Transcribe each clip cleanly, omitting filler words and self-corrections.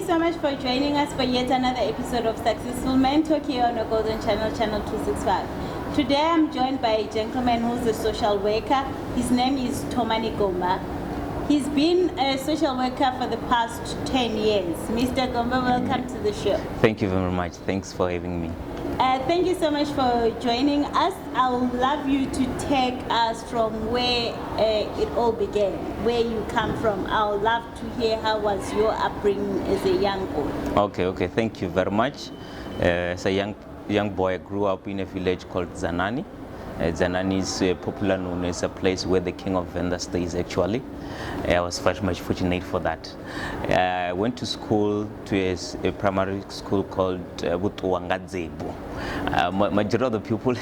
so much for joining us for yet another episode of Successful Men Talk here on the Golden Channel, Channel 265. Today I'm joined by a gentleman who's a social worker. His name is Thomani Gomba. He's been a social worker for the past 10 years. Mr. Gomba, welcome to the show. Thank you very much. Thanks for having me. Thank you so much for joining us. I would love you to take us from where it all began, where you come from. I would love to hear how was your upbringing as a young boy. Okay. Thank you very much. As a young boy, I grew up in a village called Zanani. Zanani is popular known as a place where the king of Venda stays actually. I was very much fortunate for that. I went to school, to a primary school called Butuangadzebo. Majority of the people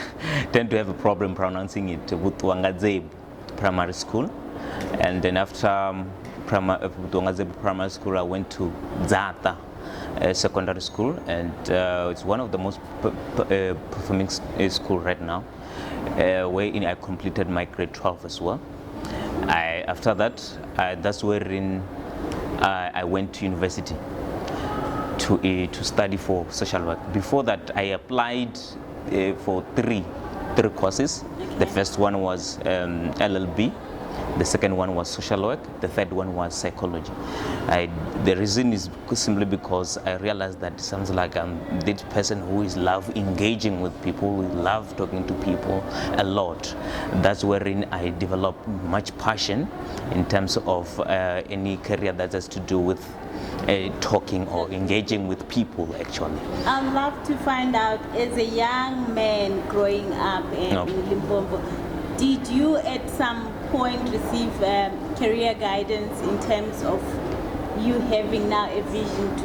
tend to have a problem pronouncing it Butuangadzebo Primary School. And then after Butuangadzebo Primary School, I went to Zata Secondary School, and it's one of the most performing school right now, wherein I completed my grade 12 as well. After that, that's wherein I went to university to study for social work. Before that, I applied for three courses. Okay. The first one was LLB. The second one was social work. The third one was psychology. The reason is simply because I realized that it sounds like I'm this person who is love engaging with people, who love talking to people a lot. That's wherein I developed much passion in terms of any career that has to do with talking or engaging with people actually. I'd love to find out, as a young man growing up in Limpopo, did you at some point receive career guidance in terms of you having now a vision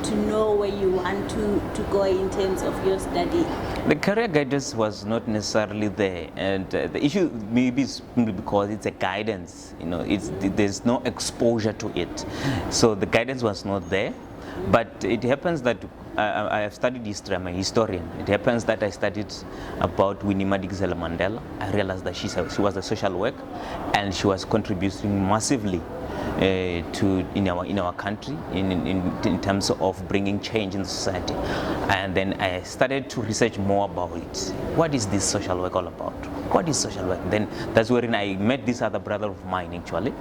to know where you want to go in terms of your study? The career guidance was not necessarily there, and the issue maybe is simply because it's a guidance. There's no exposure to it, so the guidance was not there. But it happens that I have studied history. I'm a historian. It happens that I studied about Winnie Madikizela Mandela. I realized that she was a social worker, and she was contributing massively in our country in terms of bringing change in society. And then I started to research more about it. What is this social work all about? What is social work? Then that's wherein I met this other brother of mine actually,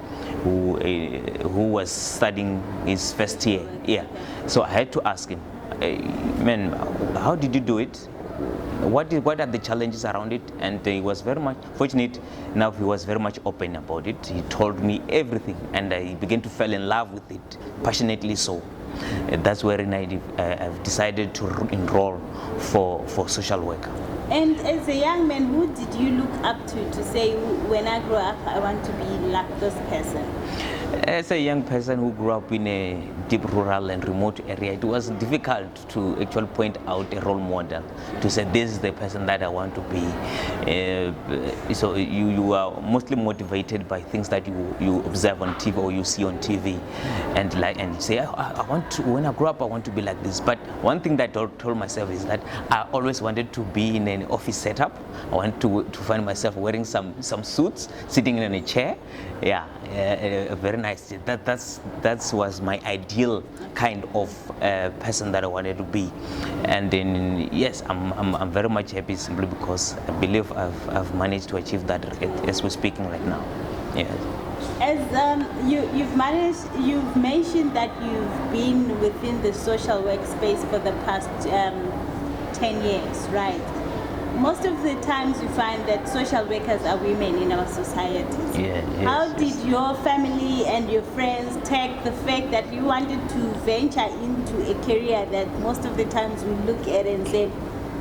who was studying his first year. Yeah. So I had to ask him, man, how did you do it? What are the challenges around it? And he was very much fortunate enough. He was very much open about it. He told me everything, and I began to fall in love with it, passionately so. And that's wherein I've decided to enroll for social work. And as a young man, who did you look up to say, when I grow up, I want to be like this person? As a young person who grew up in a deep rural and remote area, it was difficult to actually point out a role model to say this is the person that I want to be. So you are mostly motivated by things that you observe on TV or you see on TV, and say I want to, when I grow up I want to be like this. But one thing that I told myself is that I always wanted to be in an office setup. I want to find myself wearing some suits, sitting in a chair. Yeah, very nice. That was my ideal kind of person that I wanted to be. And then yes, I'm very much happy simply because I believe I've managed to achieve that as we're speaking right now. Yeah. As you've mentioned that you've been within the social work space for the past 10 years, right? Most of the times you find that social workers are women in our societies. How did your family and your friends take the fact that you wanted to venture into a career that most of the times we look at and say,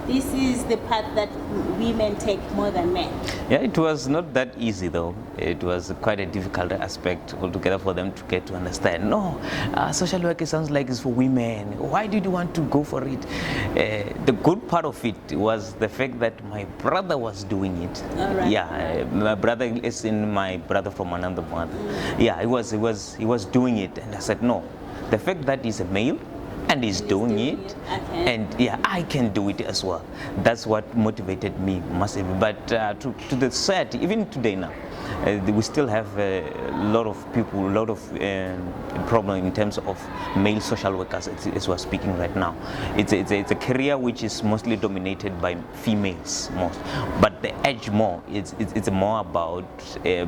this is the path that women take more than men? Yeah, it was not that easy though. It was quite a difficult aspect altogether for them to get to understand. No, social work sounds like it's for women. Why did you want to go for it? The good part of it was the fact that my brother was doing it. All right. Yeah, my brother is in my brother from another mother. Yeah, he was doing it, and I said no. The fact that he's a male, and he's doing it. Okay. And yeah, I can do it as well. That's what motivated me massively. But to the society, even today now, we still have a lot of people, a lot of problem in terms of male social workers as we're speaking right now. It's a career which is mostly dominated by females most, but the edge more, it's more about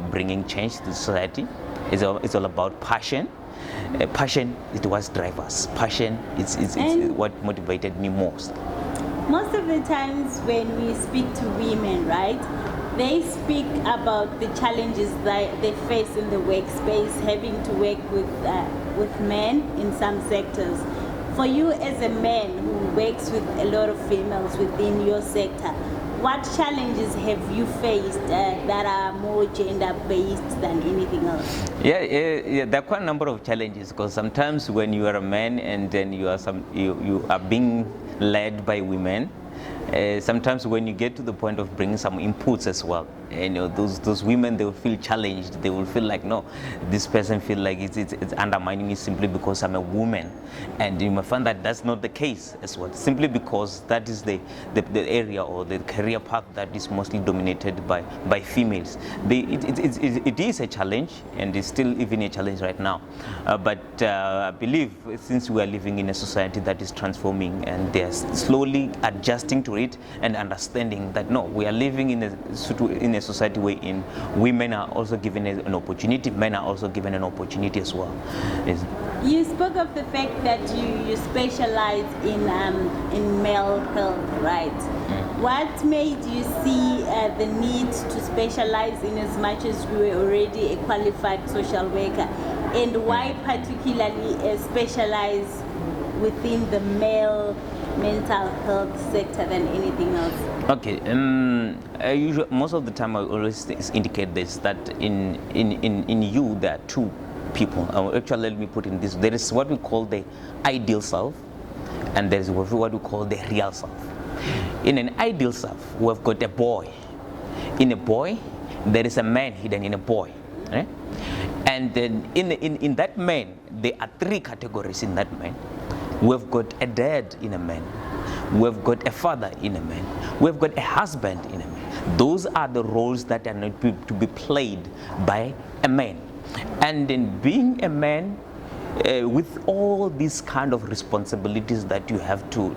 bringing change to society. It's all about passion. Passion is what drives us. Passion is what motivated me most. Most of the times when we speak to women, right, they speak about the challenges that they face in the workspace, having to work with men in some sectors. For you as a man who works with a lot of females within your sector, what challenges have you faced that are more gender-based than anything else? Yeah, there are quite a number of challenges, because sometimes when you are a man and then you are being led by women, sometimes when you get to the point of bringing some inputs as well, those women, they will feel challenged. They will feel like, no, this person feel like it's undermining me simply because I'm a woman. And you might find that that's not the case as well, simply because that is the area or the career path that is mostly dominated by females. It is a challenge, and it's still even a challenge right now. But I believe since we are living in a society that is transforming, and they're slowly adjusting to it and understanding that, no, we are living in a society wherein women are also given an opportunity, men are also given an opportunity as well. Yes. You spoke of the fact that you specialize in male health, right? What made you see the need to specialize in, as much as you were already a qualified social worker, and why particularly specialize within the male mental health sector than anything else? Okay, most of the time I always indicate this, that in you there are two people. Actually, let me put in this: there is what we call the ideal self, and there is what we call the real self. In an ideal self, we have got a boy. In a boy, there is a man hidden in a boy, right? And then in that man, there are three categories in that man. We've got a dad in a man. We've got a father in a man. We've got a husband in a man. Those are the roles that are not to be played by a man. And in being a man, with all these kind of responsibilities that you have to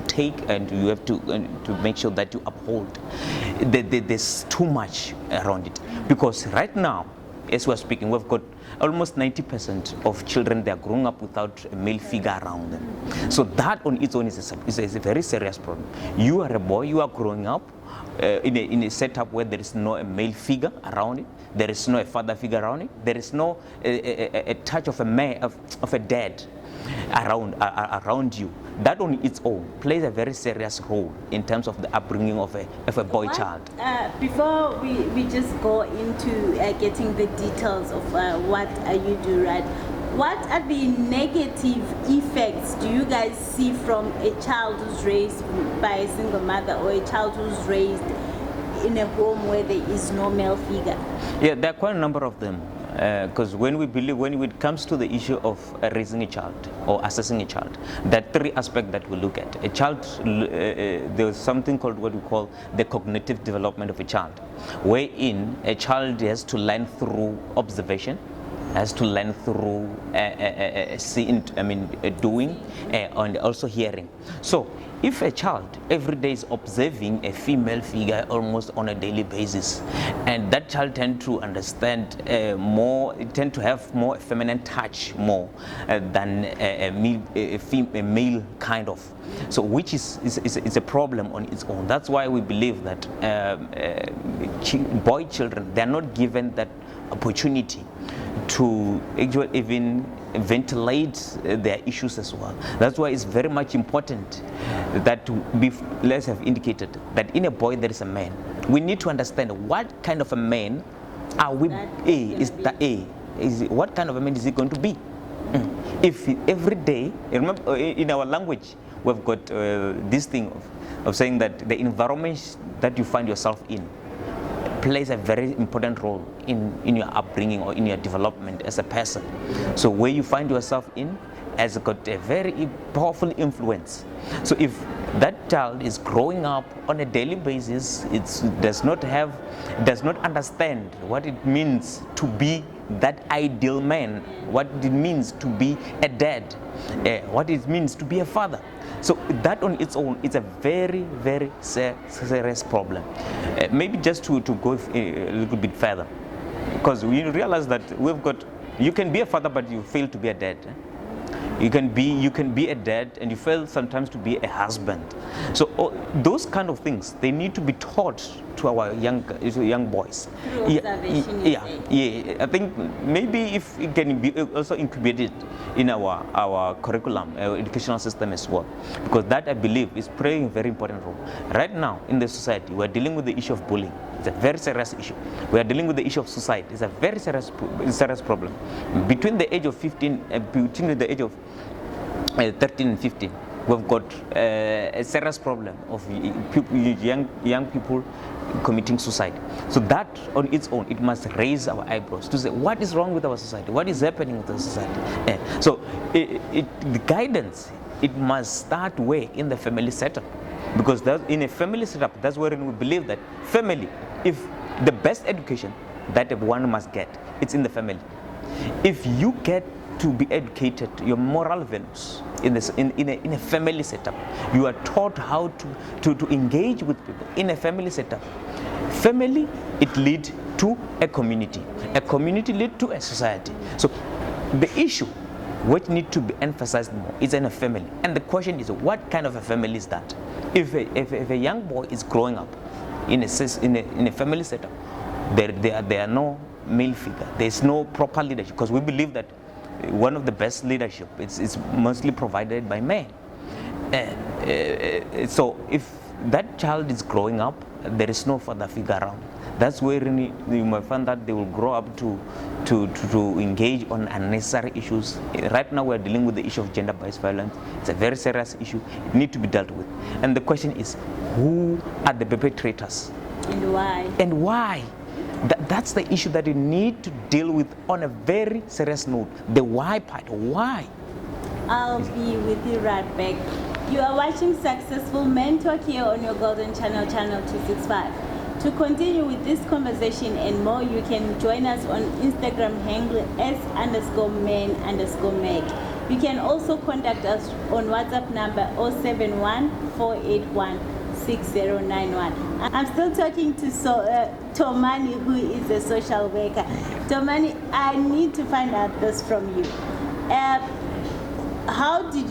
take, and you have to make sure that you uphold, there's too much around it. Because right now, as we're speaking, we've got almost 90% of children, they are growing up without a male figure around them. So that on its own is a very serious problem. You are a boy, you are growing up in a setup where there is no a male figure around it, there is no a father figure around it, there is no a touch of a man, of a dad around you. That on its own plays a very serious role in terms of the upbringing of a boy child. Before we just go into getting the details of what you do, right? What are the negative effects do you guys see from a child who's raised by a single mother, or a child who's raised in a home where there is no male figure? Yeah, there are quite a number of them. Because when it comes to the issue of raising a child or assessing a child, there are three aspects that we look at. A child, there's something called what we call the cognitive development of a child, wherein a child has to learn through observation, has to learn through seeing, doing, and also hearing. So if a child every day is observing a female figure almost on a daily basis, and that child tend to understand tend to have more feminine touch more than a male kind of. So which is a problem on its own. That's why we believe that boy children, they are not given that opportunity to actually even ventilate their issues as well. That's why it's very much important that let's have indicated that in a boy there is a man. We need to understand what kind of a man are we. What kind of a man is he going to be? If every day, remember in our language we've got this thing of saying that the environment that you find yourself in plays a very important role in your upbringing or in your development as a person. So where you find yourself in has got a very powerful influence. So if that child is growing up on a daily basis, it does not understand what it means to be that ideal man, what it means to be a dad, what it means to be a father. So that on its own is a very, very serious problem. Maybe just to go a little bit further, because we realize that you can be a father but you fail to be a dad. You can be a dad and you fail sometimes to be a husband. So those kind of things, they need to be taught to our young boys. Through observation, Yeah. I think maybe if it can be also incubated in our curriculum, our educational system as well, because that I believe is playing a very important role. Right now in the society, we are dealing with the issue of bullying. It's a very serious issue. We are dealing with the issue of suicide. It's a very serious problem. Between the age of 15 and between the age of 13 and 15, we've got a serious problem of young people committing suicide. So that on its own, it must raise our eyebrows to say, what is wrong with our society? What is happening with our society? So the guidance, it must start way in the family setup. Because in a family setup, that's where we believe that family, if the best education that one must get, it's in the family. If you get to be educated, your moral values in a family setup, you are taught how to engage with people in a family setup. Family, it leads to a community leads to a society. So the issue which need to be emphasized more is in a family, and the question is, what kind of a family is that? If a young boy is growing up in a family setup, there are no male figure, there is no proper leadership, because we believe that one of the best leadership is mostly provided by men. So if that child is growing up, there is no father figure around. That's where you might find that they will grow up to engage on unnecessary issues. Right now we're dealing with the issue of gender-based violence. It's a very serious issue. It needs to be dealt with. And the question is, who are the perpetrators? And why? And why? That's the issue that you need to deal with on a very serious note. The why part. Why? I'll be with you right back. You are watching Successful Men Talk here on your Golden Channel, Channel 265. To continue with this conversation and more, you can join us on Instagram handle s_men_meg. You can also contact us on WhatsApp number 071-481-6091. I'm still talking to Tomani, who is a social worker. Tomani, I need to find out this from you. How did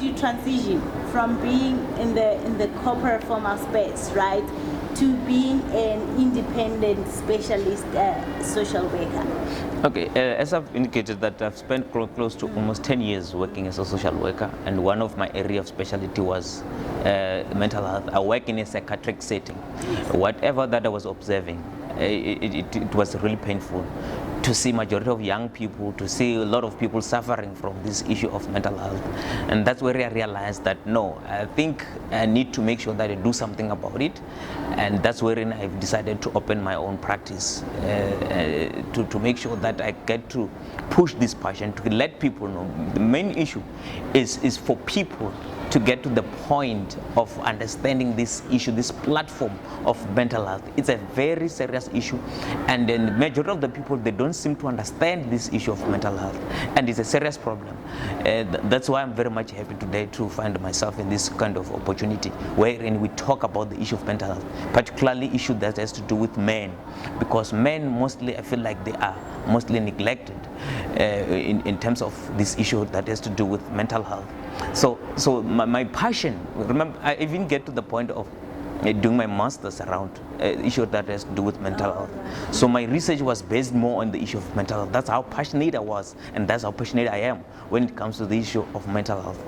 you transition from being in the corporate formal space, right, to being an independent specialist social worker? Okay, as I've indicated that I've spent close to almost 10 years working as a social worker, and one of my area of specialty was mental health. I work in a psychiatric setting. Whatever that I was observing, it was really painful to see majority of young people, to see a lot of people suffering from this issue of mental health. And that's where I realized that no, I think I need to make sure that I do something about it. And that's where I've decided to open my own practice to make sure that I get to push this passion, to let people know. The main issue is for people to get to the point of understanding this issue, this platform of mental health. It's a very serious issue, and then the majority of the people, they don't seem to understand this issue of mental health, and it's a serious problem. That's why I'm very much happy today to find myself in this kind of opportunity, wherein we talk about the issue of mental health, particularly issue that has to do with men, because men mostly, I feel like they are mostly neglected in terms of this issue that has to do with mental health. So my passion, remember, I even get to the point of doing my master's around issue that has to do with mental health. So my research was based more on the issue of mental health. That's how passionate I was, and that's how passionate I am when it comes to the issue of mental health.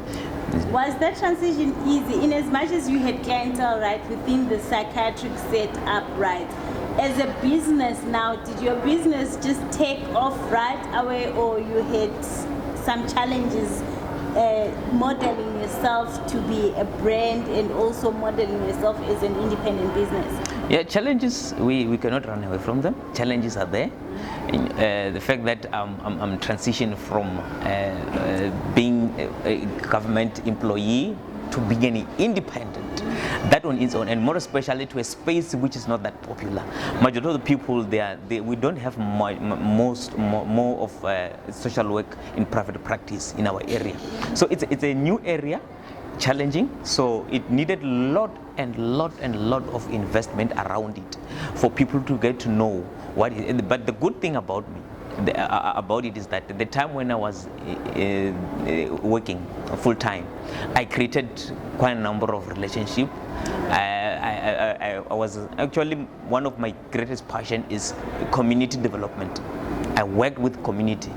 Was that transition easy, in as much as you had clientele, right, within the psychiatric setup, right? As a business now, did your business just take off right away, or you had some challenges modeling yourself to be a brand and also modeling yourself as an independent business? Yeah, challenges, we cannot run away from them. Challenges are there. The fact that I'm transitioning from being a government employee to being an independent, that on its own, and more especially to a space which is not that popular. Majority of the people we don't have more of social work in private practice in our area. So it's a new area, challenging, so it needed lot of investment around it for people to get to know what it is. But the good thing about me about it is that at the time when I was working full time, I created quite a number of relationships. I was actually, one of my greatest passion is community development. I worked with community.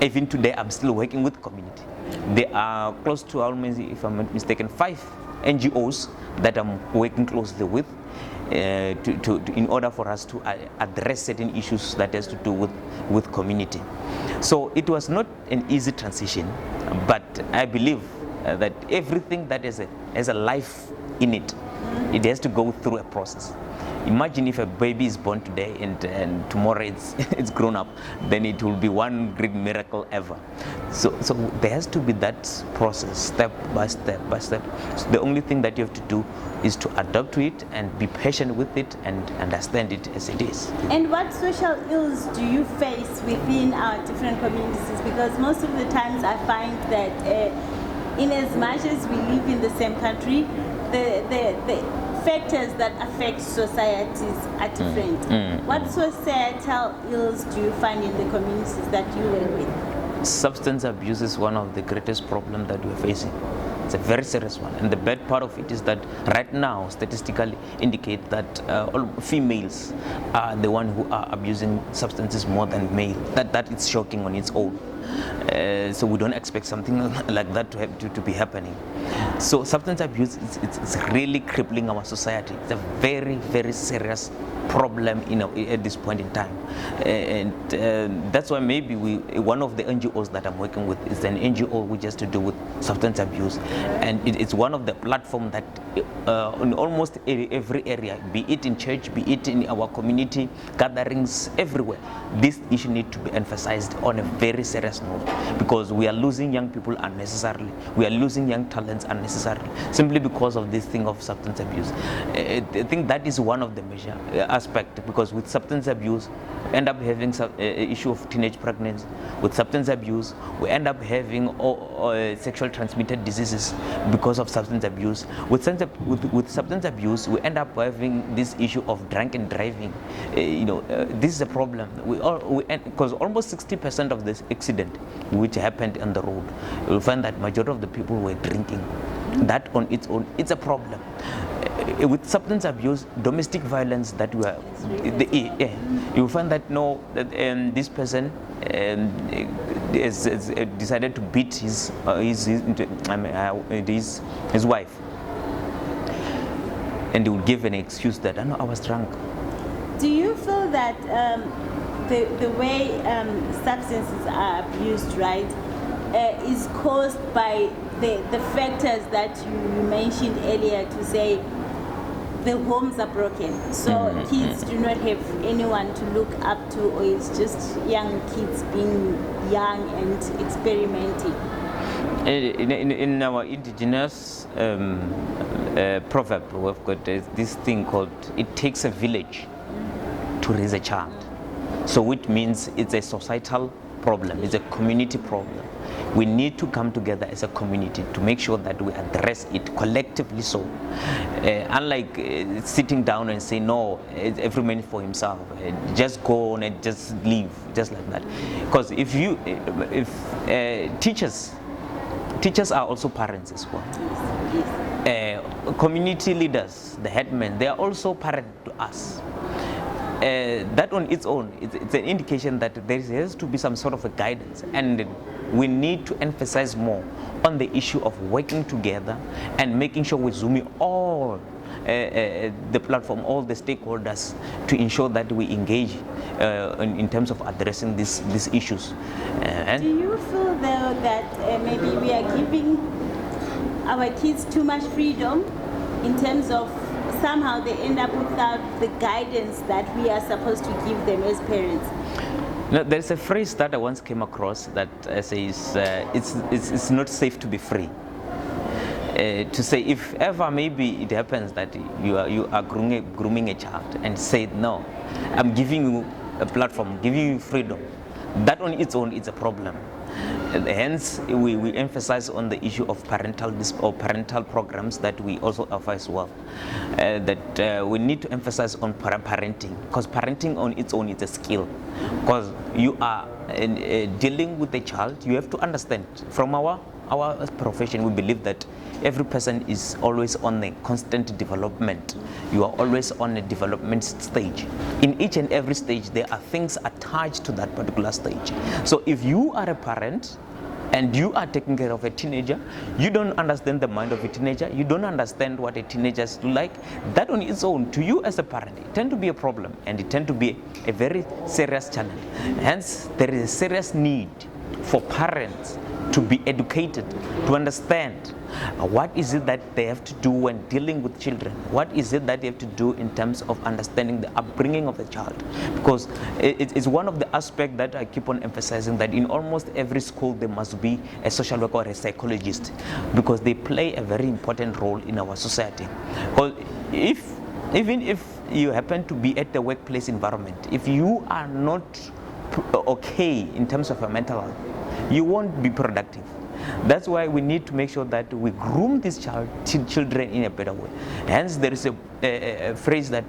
Even today, I'm still working with community. There are close to, almost, if I'm not mistaken, 5 NGOs that I'm working closely with in order for us to address certain issues that has to do with community. So it was not an easy transition, but I believe that everything that has a life in it, it has to go through a process. Imagine if a baby is born today and tomorrow it's grown up, then it will be one great miracle ever. So there has to be that process, step by step by step. So the only thing that you have to do is to adapt to it and be patient with it and understand it as it is. And what social ills do you face within our different communities? Because most of the times I find that in as much as we live in the same country, the factors that affect societies are different. What societal ills do you find in the communities that you work with? Substance abuse is one of the greatest problems that we're facing. It's a very serious one, and the bad part of it is that right now statistically indicate that all females are the one who are abusing substances more than male. That is shocking on its own. So we don't expect something like that to be happening. So substance abuse it's really crippling our society. It's a very, very serious problem at this point in time, and that's why maybe one of the NGOs that I'm working with is an NGO which has to do with substance abuse, and it's one of the platforms that in almost every area, be it in church, be it in our community gatherings, everywhere, this issue needs to be emphasized on a very serious note, because we are losing young people unnecessarily, we are losing young talents unnecessarily, simply because of this thing of substance abuse. I think that is one of the major aspect, because with substance abuse we end up having issue of teenage pregnancy. With substance abuse we end up having sexual transmitted diseases because of substance abuse. With substance abuse we end up having this issue of drunken driving. This is a problem. Because almost 60% of this accident which happened on the road, you'll find that majority of the people were drinking. That on its own, it's a problem. With substance abuse, domestic violence, that we are, you find that this person has decided to beat his wife, and he will give an excuse that I was drunk. Do you feel that the way substances are abused, right, is caused by the factors that you mentioned earlier, to say the homes are broken, so kids do not have anyone to look up to, or it's just young kids being young and experimenting? In our indigenous proverb, we've got this thing called, it takes a village to raise a child. So which means it's a societal problem, it's a community problem. We need to come together as a community to make sure that we address it collectively. So unlike sitting down and say no, every man for himself, just go on and just leave just like that. Because if teachers are also parents as well. Community leaders, the headmen, they are also parents to us. That on its own, it's an indication that there has to be some sort of a guidance, and we need to emphasize more on the issue of working together and making sure we zoom in all the platform, all the stakeholders, to ensure that we engage in terms of addressing these issues. Do you feel though that maybe we are giving our kids too much freedom in terms of somehow they end up without the guidance that we are supposed to give them as parents? No, there's a phrase that I once came across that says it's not safe to be free. To say if ever maybe it happens that you are grooming a child and say no, I'm giving you a platform, giving you freedom, that on its own is a problem. Hence, we emphasize on the issue of parental programs that we also offer as well. That we need to emphasize on parenting, because parenting on its own is a skill. Because you are dealing with a child, you have to understand. From our profession, we believe that every person is always on a constant development. You are always on a development stage. In each and every stage, there are things attached to that particular stage. So if you are a parent and you are taking care of a teenager, you don't understand the mind of a teenager, you don't understand what a teenager is like, that on its own, to you as a parent, it tends to be a problem, and it tends to be a very serious challenge. Hence, there is a serious need for parents to be educated, to understand what is it that they have to do when dealing with children, what is it that they have to do in terms of understanding the upbringing of the child. Because it's one of the aspects that I keep on emphasizing, that in almost every school there must be a social worker or a psychologist, because they play a very important role in our society. Because even if you happen to be at the workplace environment, if you are not okay in terms of your mental health, you won't be productive. That's why we need to make sure that we groom these children in a better way. Hence, there is a phrase that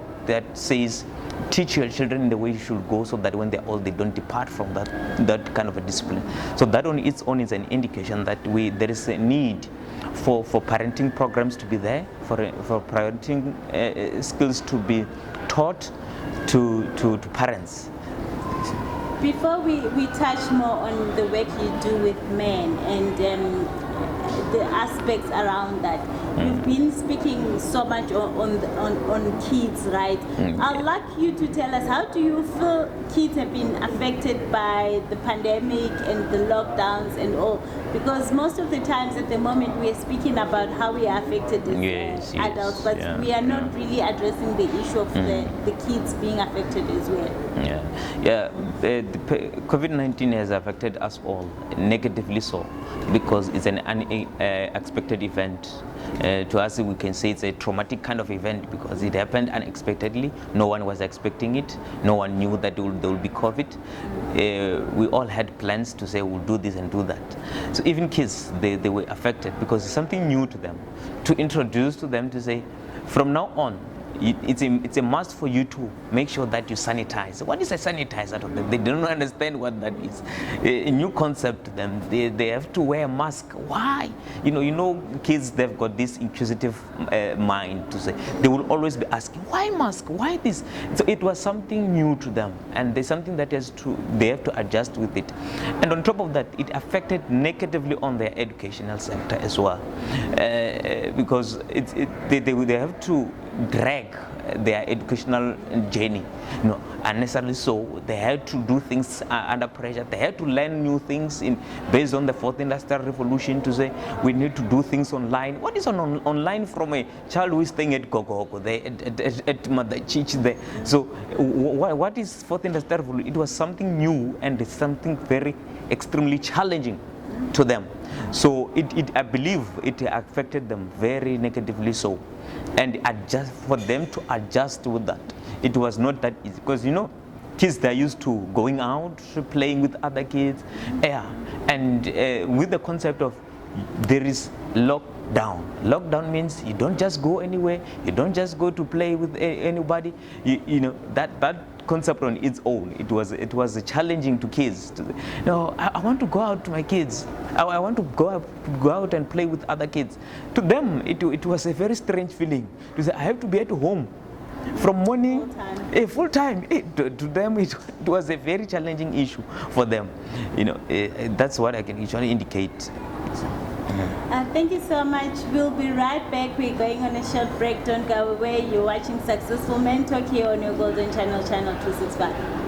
says, teach your children in the way you should go, so that when they're old, they don't depart from that kind of a discipline. So that on its own is an indication that there is a need for parenting programs to be there, for parenting skills to be taught to parents. Before we touch more on the work you do with men and the aspects around that, you've been speaking so much on kids, right? I'd like you to tell us, how do you feel kids have been affected by the pandemic and the lockdowns and all? Because most of the times at the moment we are speaking about how we are affected as adults, but we are not really addressing the issue of the kids being affected as well. COVID-19 has affected us all, negatively so, because it's an unexpected event. To us, we can say it's a traumatic kind of event, because it happened unexpectedly. No one was expecting it. No one knew that there will be COVID. We all had plans to say we'll do this and do that. So even kids, they were affected, because it's something new to them. To introduce to them, to say, from now on, it's a must for you to make sure that you sanitize. What is a sanitizer to them? They don't understand what that is. A new concept to them. They have to wear a mask. Why? You know, kids, they've got this inquisitive mind to say. They will always be asking, why mask? Why this? So it was something new to them, and there's something that they have to adjust with it. And on top of that, it affected negatively on their educational sector as well, because they have to drag their educational journey, unnecessarily so. They had to do things under pressure. They had to learn new things based on the fourth industrial revolution, to say we need to do things online. What is online from a child who is staying at Gogo, at Mother Chich there? So what is fourth industrial revolution? It was something new and something very extremely challenging to them. So I believe it affected them very negatively so. And for them to adjust with that, it was not that easy, because kids, they're used to going out, playing with other kids, and with the concept of there is lockdown. Lockdown means you don't just go anywhere, you don't just go to play with anybody. That concept on its own, it was challenging to kids. I want to go out to my kids. I want to go out and play with other kids. To them, it was a very strange feeling to say, I have to be at home from morning full time. To them, it was a very challenging issue for them. That's what I can usually indicate. Thank you so much. We'll be right back. We're going on a short break. Don't go away. You're watching Successful Men Talk here on your Golden Channel, Channel 265.